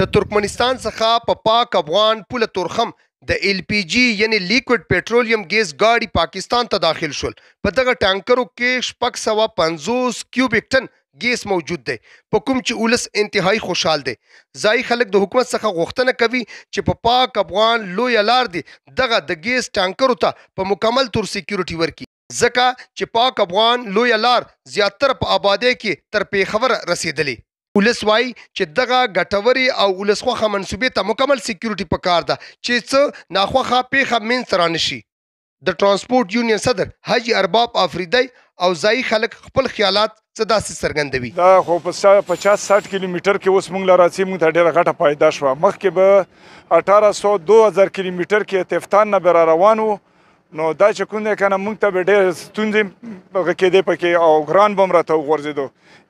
د ترکمنستان څخه په پاک افغان پوله تورخم د ایل پی جی یعنی لیکوډ پېټرولیم ګیس ګاډي پاکستان ته داخل شول. په دغه ټانکرو کې 650 کیوبیک ټن ګیس موجود دی، په کوم چې ولس انتهایی خوشحال دی. ځایي خلک د حکومت څخه غوښتنه کوي چې په پاک افغان لویه لار دی دغه د ګیس ټانکرو ته په مکمل تور سکیورټي ورکړي، ځکه چې پاک افغان لویه لار زیاتره په آبادۍ کې تر پیښور رسیدلی. ولس وایي چې دغه ګټورې او ولسخوښه منصوبې ته مکمل سکیورټي پکار ده چې څه ناخوښه پیښه منځته رانشي. د ترانسپورټ یونین صدر حاجي ارباب افریدی او ځایي خلک خپل خیالات څه داسې څرګندوي. دا خو په 50-60 کیلومتر کې اوس موږ له راځي موږ ته ډېره غټه پیدا شوه. مخکې به 1800-2000 کیلومتر کې تفتان نه به را روان وو، نو دا چې کوم دی که نه موږ ته به ډېرې ستونزې کېدې پکې او ګران به هم راته وغورځېدو.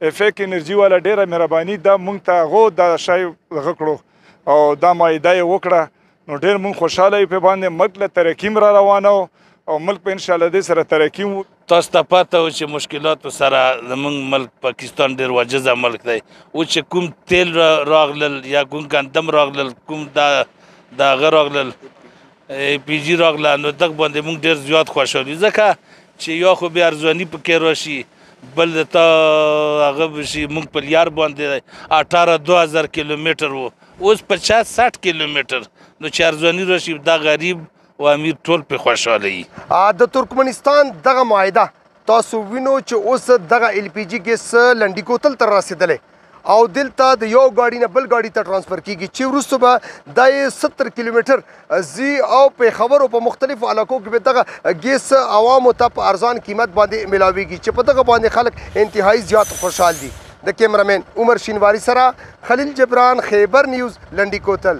افیک انرژي والا ډېره مهرباني دا موږ ته هغو دا شی دغه کړو او دا معاهده یې وکړه، نو ډېر موږ خوشحاله یو پرې باندې. ملک له ترقي را روانه او ملک په انشاءالله دې سره ترقي وو. تاسو ته پته و چې مشکلاتو سره زموږ ملک پاکستان ډېر وجزه ملک دی. اوس چې کوم تیل راغلل یا کوم ګندم راغلل، کوم د هغه راغلل پی جي راغله، نو دغه باندې موږ ډېر زیات خوشحال یو، ځکه چې یا خو بې ارزاني پکې راشي، بل تا هغه بشي. موږ په لیار باندې 18-2000 کیلومتر وو، اوس 50-60 کیلومتر، نو چې ارزاني راشي دا غریب و امیر ټول په خوشحاله وي. د ترکمنستان دغه معاهده تاسو وینو چې اوس دغه ایل پی جی ګیس لنډي کوتل ته رسېدلی او دلته د یو ګاډي نه بل ګاډي ته ټرانسفر کیږي چې وروسته به دا 70 کیلومتر ځي او پیښور په مختلفو علاقو کې به دغه ګیس عوامو ته په ارزان قیمت باندې ملاویږي، چې په دغه باندې خلک انتهایی زیات خوشحال دي. د کیمرامین عمر شینواری سره خلیل جبران، خیبر نیوز، لنډي کوتل.